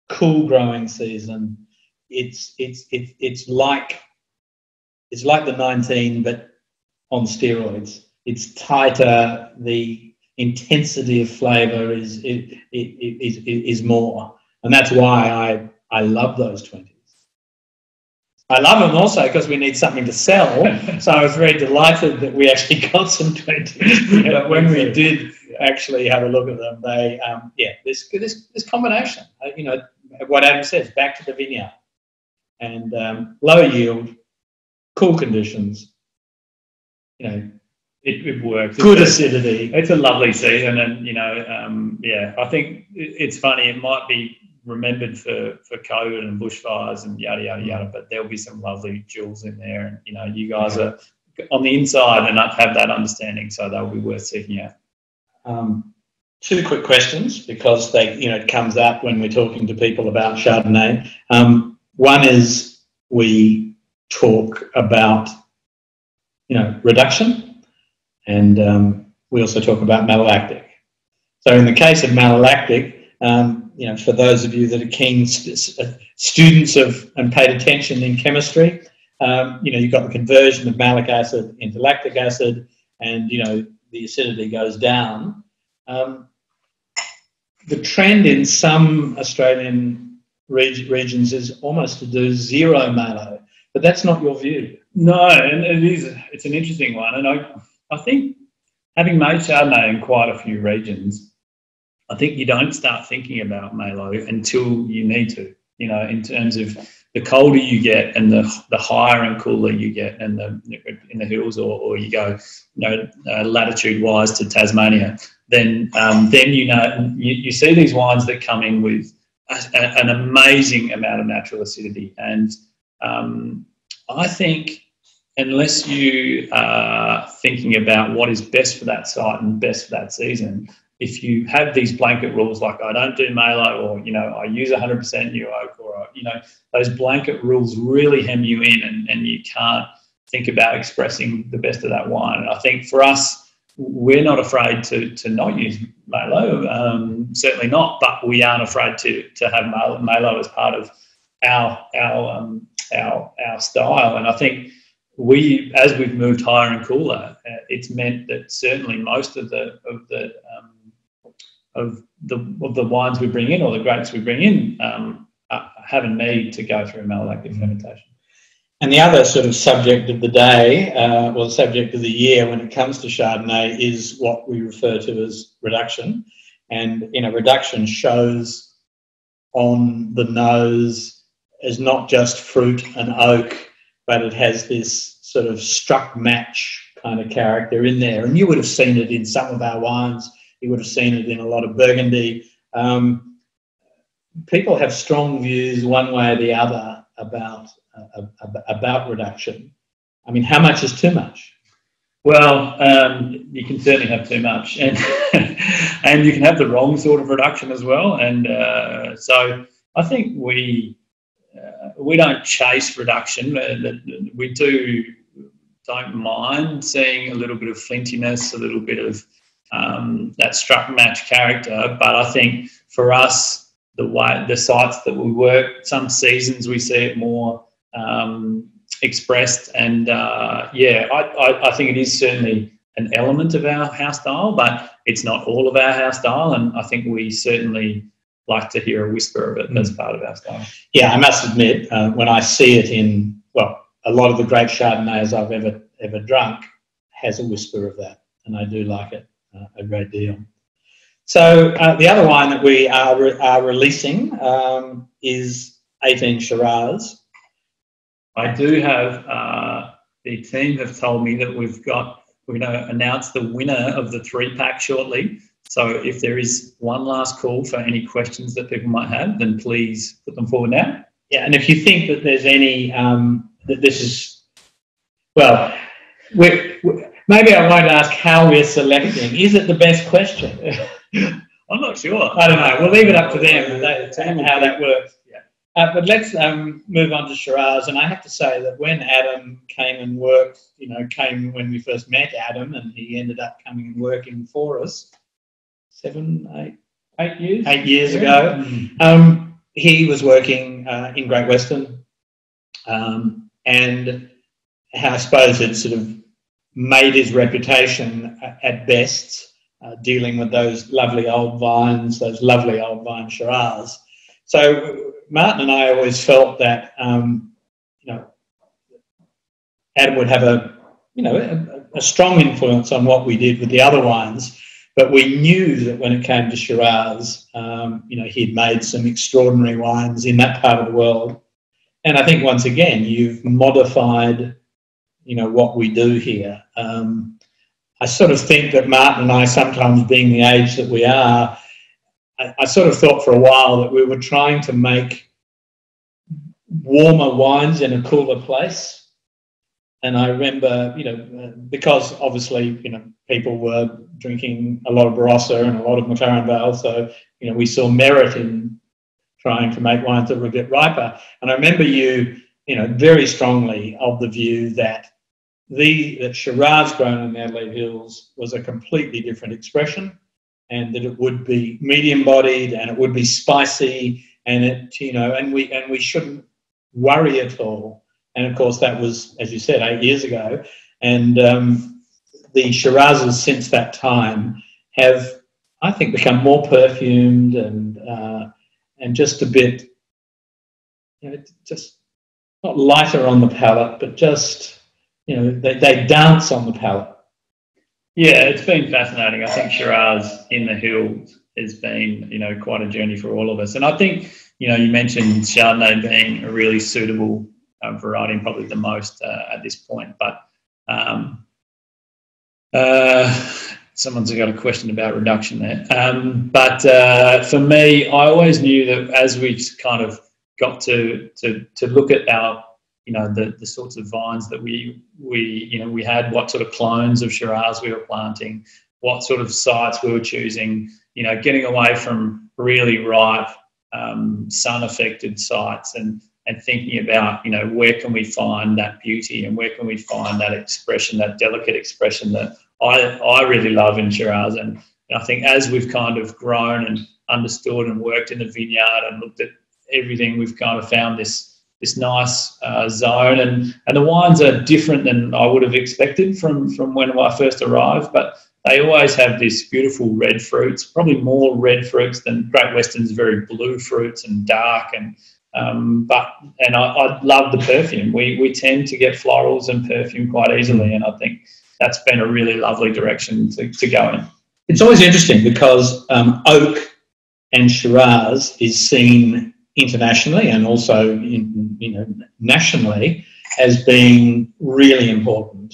cool growing season. It's like the 19, but on steroids. It's tighter. The intensity of flavour is more, and that's why I love those 20s. I love them also because we need something to sell. So I was very delighted that we actually got some 20s. But when we did actually have a look at them, they, this combination, you know, what Adam says, back to the vineyard. And low yield, cool conditions, you know, it works. Good acidity. It's a lovely season, and yeah, I think it's funny. It might be remembered for COVID and bushfires and yada yada yada, but there'll be some lovely jewels in there, and you guys are on the inside and have that understanding, so they'll be worth seeking out. Two quick questions, because it comes up when we're talking to people about Chardonnay. One is we talk about reduction, and we also talk about malolactic. So in the case of malolactic, for those of you that are keen students of and paid attention in chemistry, you've got the conversion of malic acid into lactic acid, and the acidity goes down. The trend in some Australian regions is almost to do zero malo, but that's not your view. No, and it's an interesting one, and I think, having made Chardonnay in quite a few regions, I think you don't start thinking about malo until you need to, in terms of the colder you get and the higher and cooler you get, and in the hills, or you go latitude wise to Tasmania, then you see these wines that come in with an amazing amount of natural acidity, and I think unless you are thinking about what is best for that site and best for that season, if you have these blanket rules like I don't do malo, or I use 100% new oak, or those blanket rules really hem you in, and you can't think about expressing the best of that wine. And I think for us, we're not afraid to not use malo, certainly not, but we aren't afraid to have malo as part of our style. And I think as we've moved higher and cooler, it's meant that certainly most of the wines we bring in, or the grapes we bring in, have a need to go through malolactic fermentation. And the other sort of subject of the day, or the subject of the year when it comes to Chardonnay, is what we refer to as reduction. And reduction shows on the nose as not just fruit and oak, but it has this sort of struck match kind of character in there. And you would have seen it in some of our wines. You would have seen it in a lot of Burgundy. People have strong views one way or the other about reduction. I mean, how much is too much? Well, you can certainly have too much, and and you can have the wrong sort of reduction as well. And so I think we don't chase reduction. We don't mind seeing a little bit of flintiness, a little bit of that struck match character. But I think for us, the sites that we work, some seasons we see it more expressed, and I think it is certainly an element of our house style, but it's not all of our house style, and I think we certainly like to hear a whisper of it as part of our style. Yeah, I must admit, when I see it in, a lot of the great Chardonnays I've ever drunk has a whisper of that, and I do like it a great deal. So the other wine that we are releasing is 18 Shiraz. I do have, the team have told me that we're going to announce the winner of the 3-pack shortly. So if there is one last call for any questions that people might have, then please put them forward now. Yeah, and if you think that there's any, that this is, maybe I won't ask how we're selecting. Is it the best question? I'm not sure. I don't know. We'll leave it up to them how that works. Yeah. But let's move on to Shiraz. And I have to say that when Adam came and worked, came when we first met Adam, and he ended up coming and working for us 8 years ago. He was working in Great Western, and I suppose it sort of made his reputation at best, dealing with those lovely old vine Shiraz. So Martin and I always felt that Adam would have a strong influence on what we did with the other wines, but we knew that when it came to Shiraz, he'd made some extraordinary wines in that part of the world. And I think once again, you've modified what we do here. I sort of think that Martin and I, sometimes being the age that we are, I sort of thought for a while that we were trying to make warmer wines in a cooler place. And I remember, you know, because obviously, you know, people were drinking a lot of Barossa and a lot of McLaren Vale, so, you know, we saw merit in trying to make wines that were a bit riper. And I remember you, you know, very strongly of the view that that Shiraz grown in the Adelaide Hills was a completely different expression, and that it would be medium-bodied and it would be spicy, and it, you know, and we shouldn't worry at all. And of course, that was, as you said, 8 years ago. And the Shirazes since that time have, I think, become more perfumed and just a bit, you know, just not lighter on the palate, but just, you know, they dance on the palate. Yeah, it's been fascinating. I think Shiraz in the Hills has been, you know, quite a journey for all of us. And I think, you know, you mentioned Chardonnay being a really suitable variety, and probably the most at this point. But someone's got a question about reduction there. But for me, I always knew that as we kind of got to look at our, you know, the sorts of vines that we you know, we had, what sort of clones of Shiraz we were planting, what sort of sites we were choosing, you know, getting away from really ripe sun-affected sites and thinking about, you know, where can we find that beauty and where can we find that expression, that delicate expression that I really love in Shiraz. And I think as we've kind of grown and understood and worked in the vineyard and looked at everything, we've kind of found this nice zone, and the wines are different than I would have expected from when I first arrived, but they always have this beautiful red fruits, probably more red fruits than Great Western's very blue fruits and dark, and I love the perfume. We tend to get florals and perfume quite easily, and I think that's been a really lovely direction to go in. It's always interesting because oak and Shiraz is seen internationally and also nationally as being really important,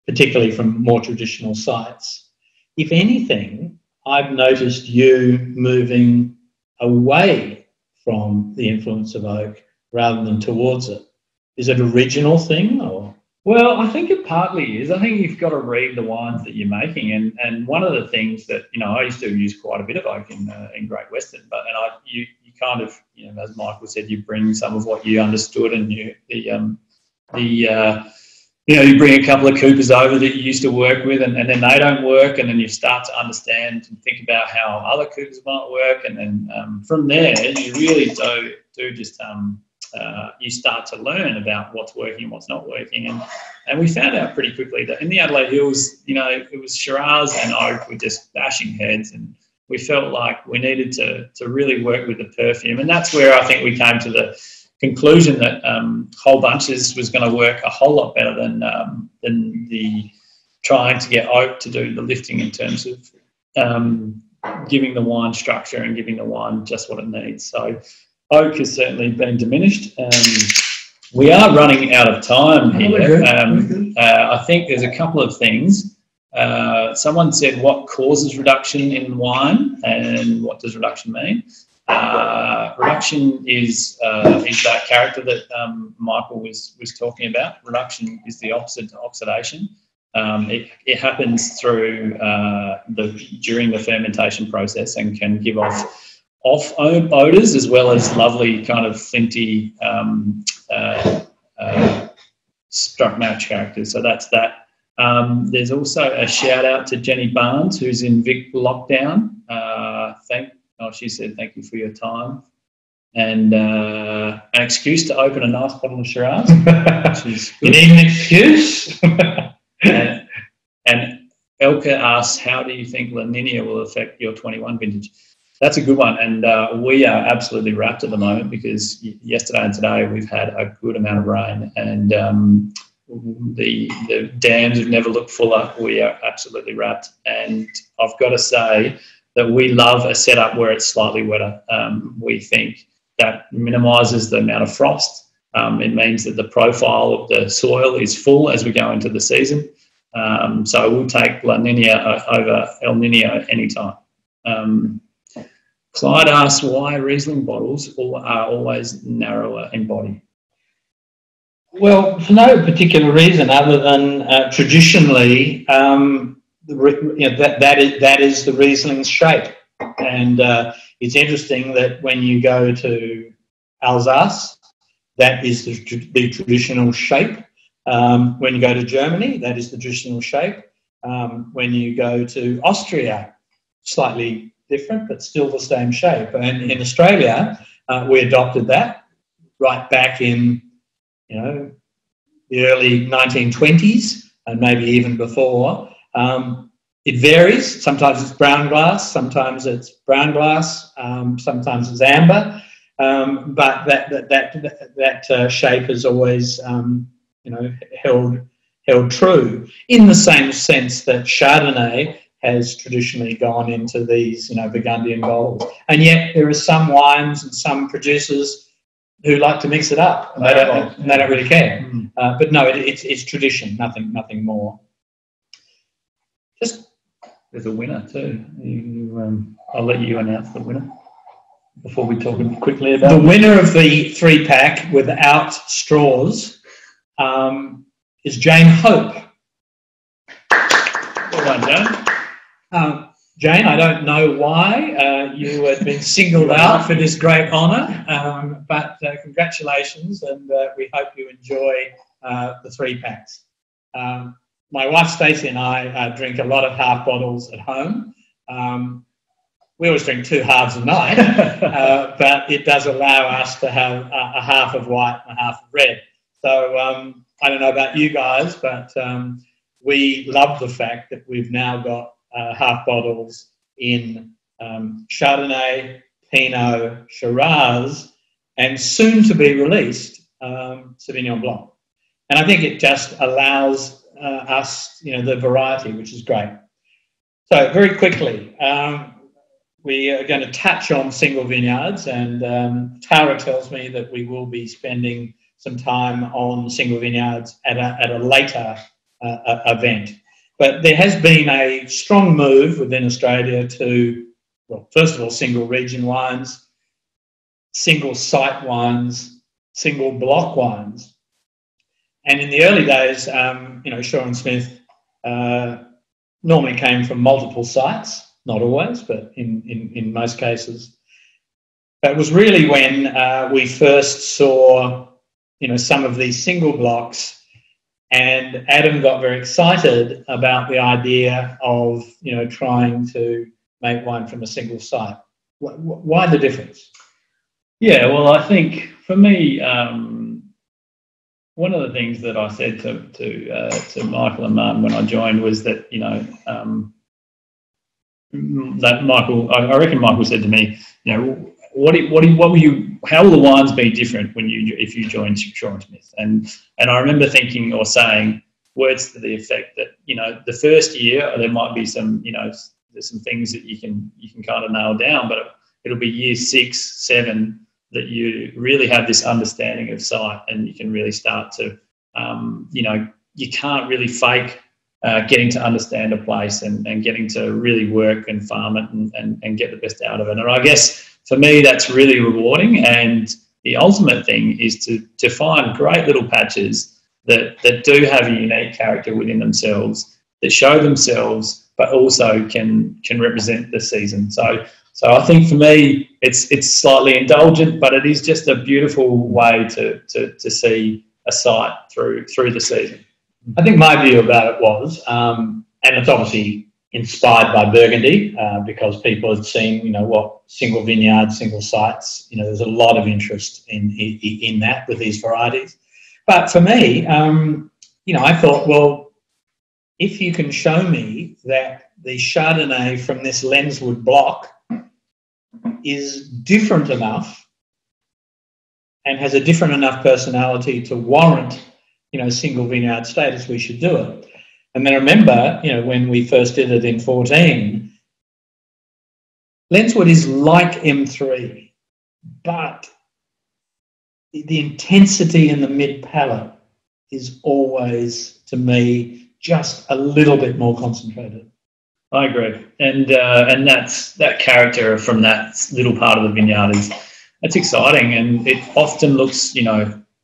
particularly from more traditional sites. If anything, I've noticed you moving away from the influence of oak rather than towards it. Is it a regional thing, or? Well, I think it partly is. I think you've got to read the wines that you're making, and one of the things that, you know, I used to use quite a bit of oak in Great Western, you kind of, you know, as Michael said, you bring some of what you understood, and you bring a couple of coopers over that you used to work with, and then they don't work, and then you start to understand and think about how other coopers might work, and then from there you really do just you start to learn about what's working and what's not working, and we found out pretty quickly that in the Adelaide Hills, you know, it was Shiraz and oak were just bashing heads, and we felt like we needed to really work with the perfume, and that's where I think we came to the conclusion that whole bunches was going to work a whole lot better than the trying to get oak to do the lifting in terms of giving the wine structure and giving the wine just what it needs. So oak has certainly been diminished. We are running out of time here. I think there's a couple of things. Someone said, what causes reduction in wine, and what does reduction mean? Reduction is that character that Michael was talking about. Reduction is the opposite to oxidation. It happens through during the fermentation process and can give off odours as well as lovely kind of flinty struck match characters. So that's that. There's also a shout out to Jenny Barnes, who's in Vic lockdown. She said thank you for your time, and an excuse to open a nice bottle of Shiraz. You need an excuse. and Elka asks, how do you think La Niña will affect your 21 vintage? That's a good one, and we are absolutely wrapped at the moment because yesterday and today we've had a good amount of rain, and the dams have never looked fuller. We are absolutely wrapped, and I've got to say that we love a setup where it's slightly wetter. We think that minimises the amount of frost. It means that the profile of the soil is full as we go into the season. So we'll take La Nina over El Nino anytime. Clyde asks why Riesling bottles are always narrower in body. Well, for no particular reason other than traditionally, that is the Riesling's shape. And it's interesting that when you go to Alsace, that is the traditional shape. When you go to Germany, that is the traditional shape. When you go to Austria, slightly different, but still the same shape. And in Australia, we adopted that right back in, the early 1920s and maybe even before. It varies. Sometimes it's brown glass, sometimes it's brown glass, sometimes it's amber. But that shape has always, held true in the same sense that Chardonnay has traditionally gone into these, Burgundian bottles. And yet there are some wines and some producers who like to mix it up, and they don't really care. But no, it's tradition, nothing more. There's a winner too. I'll let you announce the winner before we talk quickly about the winner of the 3-pack without straws is Jane Hope. Well done, Jane. Jane, I don't know why you had been singled out for this great honour, but congratulations, and we hope you enjoy the 3-packs. My wife Stacey and I drink a lot of half bottles at home. We always drink 2 halves a night, but it does allow us to have a half of white and a half of red. So I don't know about you guys, but we love the fact that we've now got half bottles in Chardonnay, Pinot, Shiraz, and soon to be released Sauvignon Blanc. And I think it just allows us, the variety, which is great. So very quickly, we are going to touch on single vineyards, and Tara tells me that we will be spending some time on single vineyards at a later event. But there has been a strong move within Australia to, well, first of all, single region wines, single site wines, single block wines. And in the early days, Shaw+Smith normally came from multiple sites, not always, but in most cases. That was really when we first saw, some of these single blocks, and Adam got very excited about the idea of, trying to make wine from a single site. Why the difference? Yeah, well, I think for me, one of the things that I said to Michael and Martin when I joined was that, that Michael, I reckon Michael said to me, how will the wines be different if you join Shaw+Smith? And I remember thinking or saying words to the effect that, the first year there might be some, there's some things that you can kind of nail down, but it'll be year 6, 7 that you really have this understanding of site, and you can really start to, you can't really fake getting to understand a place and getting to really work and farm it and get the best out of it. And I guess for me, that's really rewarding. And the ultimate thing is to find great little patches that do have a unique character within themselves, that show themselves, but also can represent the season. So I think for me, it's slightly indulgent, but it is just a beautiful way to see a site through the season. I think my view about it was, and it's obviously inspired by Burgundy, because people had seen, what single vineyards, single sites, there's a lot of interest in that with these varieties. But for me, I thought, well, if you can show me that the Chardonnay from this Lenswood block is different enough and has a different enough personality to warrant, single vineyard status, we should do it. And then remember, when we first did it in 14, Lenswood is like M3, but the intensity in the mid palate is always, to me, just a little bit more concentrated. I agree, and that character from that little part of the vineyard that's exciting, and it often looks,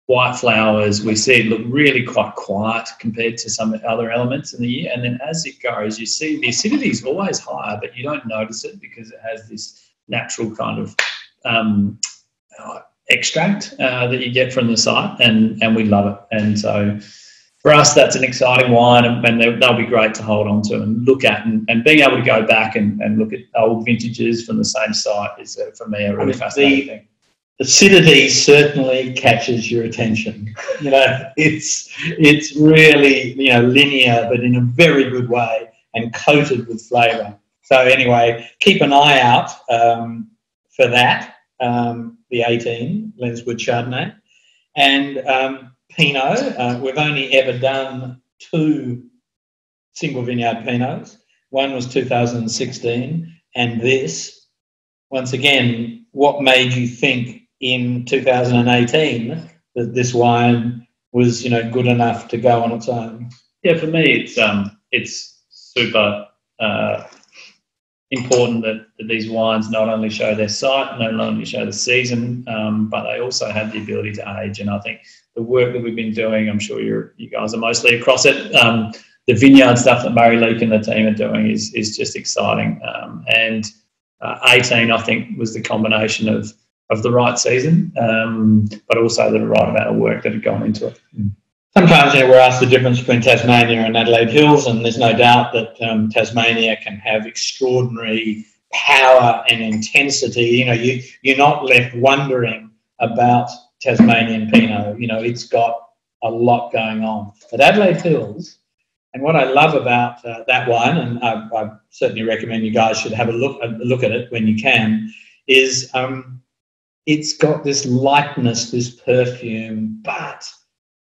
white flowers. We see it look really quite quiet compared to some other elements in the year, and then as it goes, you see the acidity is always higher, but you don't notice it because it has this natural kind of extract that you get from the site, and we love it. And so for us, that's an exciting wine, and they'll be great to hold on to and look at, and being able to go back and look at old vintages from the same site is, for me, a really fascinating thing. Acidity certainly catches your attention. It's really, linear, but in a very good way, and coated with flavour. So anyway, keep an eye out for that, the 18 Lenswood Chardonnay. And Pinot, we've only ever done 2 single vineyard Pinots. One was 2016, and this. Once again, what made you think in 2018 that this wine was, good enough to go on its own? Yeah, for me, it's super important that these wines not only show their site, not only show the season, but they also have the ability to age. And I think the work that we've been doing, I'm sure you guys are mostly across it. The vineyard stuff that Murray Leake and the team are doing is just exciting. And 18, I think, was the combination of the right season, but also the right amount of work that had gone into it. Sometimes we're asked the difference between Tasmania and Adelaide Hills, and there's no doubt that Tasmania can have extraordinary power and intensity. You're not left wondering about Tasmanian Pinot. It's got a lot going on. But Adelaide Hills, and what I love about that wine, and I certainly recommend you guys should have a look at it when you can, is it's got this lightness, this perfume, but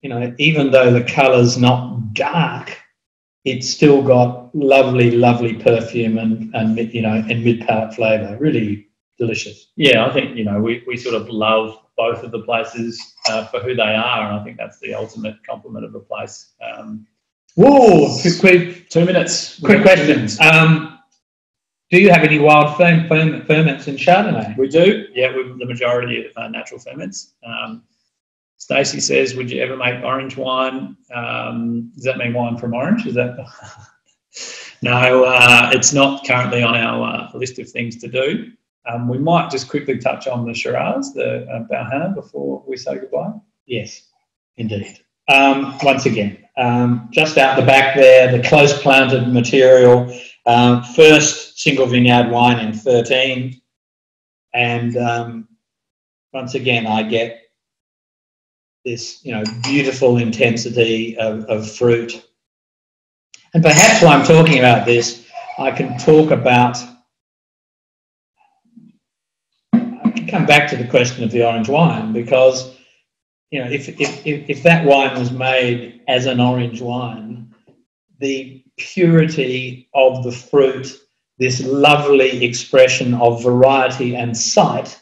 even though the colour's not dark, it's still got lovely, lovely perfume and mid-palate flavour. Really delicious. Yeah, I think we sort of love both of the places for who they are, and I think that's the ultimate compliment of a place. Whoa! Quick 2 minutes. Quick questions. Do you have any wild ferments in Chardonnay? We do. Yeah, the majority of natural ferments. Stacey says, would you ever make orange wine? Does that mean wine from orange? Is that? No, it's not currently on our list of things to do. We might just quickly touch on the Shiraz, the Balhana, before we say goodbye. Yes, indeed. Once again, just out the back there, the close planted material, first single vineyard wine in 13. And once again, I get this, beautiful intensity of fruit. And perhaps while I'm talking about this, I can come back to the question of the orange wine, because, if that wine was made as an orange wine, the purity of the fruit, this lovely expression of variety and sight,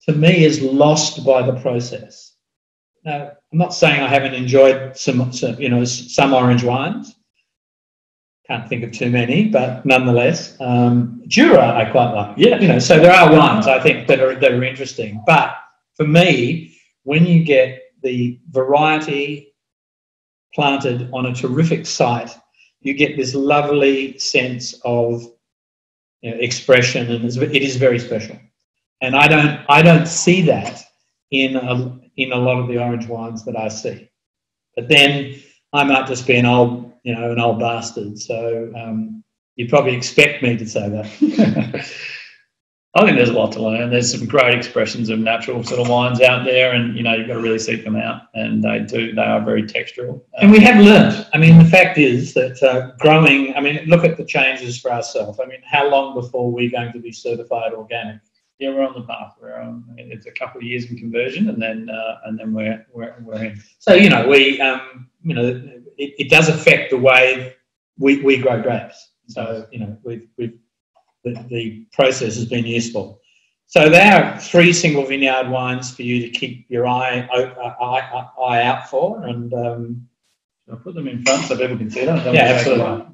to me is lost by the process. Now, I'm not saying I haven't enjoyed some orange wines. Can't think of too many, but nonetheless, Jura I quite like. Yeah, so there are wines I think that are interesting. But for me, when you get the variety planted on a terrific site, you get this lovely sense of expression, and it is very special. And I don't see that in a lot of the orange wines that I see. But then I might just be an old bastard. So you'd probably expect me to say that. I think there's a lot to learn. There's some great expressions of natural sort of wines out there, and you've got to really seek them out. And they are very textural. And we have learned. I mean, the fact is that growing. I mean, look at the changes for ourselves. I mean, how long before we're going to be certified organic? Yeah, we're on the path. It's a couple of years in conversion, and then we're in. So it does affect the way we grow grapes. So the process has been useful. So there are 3 single vineyard wines for you to keep your eye out for, and I'll put them in front so people can see them. Yeah, absolutely.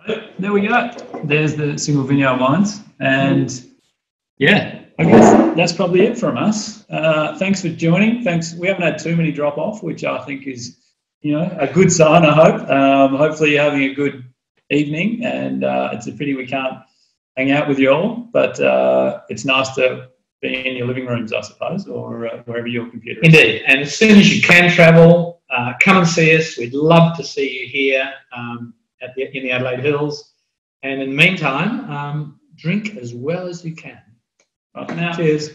So there we go. There's the single vineyard wines, and yeah, I guess that's probably it from us. Thanks for joining. Thanks. We haven't had too many drop off, which I think is, a good sign. I hope. Hopefully you're having a good evening, and it's a pity we can't hang out with you all, but it's nice to be in your living rooms, I suppose, or wherever your computer is. Indeed, and as soon as you can travel, come and see us. We'd love to see you here in the Adelaide Hills. And in the meantime, drink as well as you can. Bye for now. Cheers.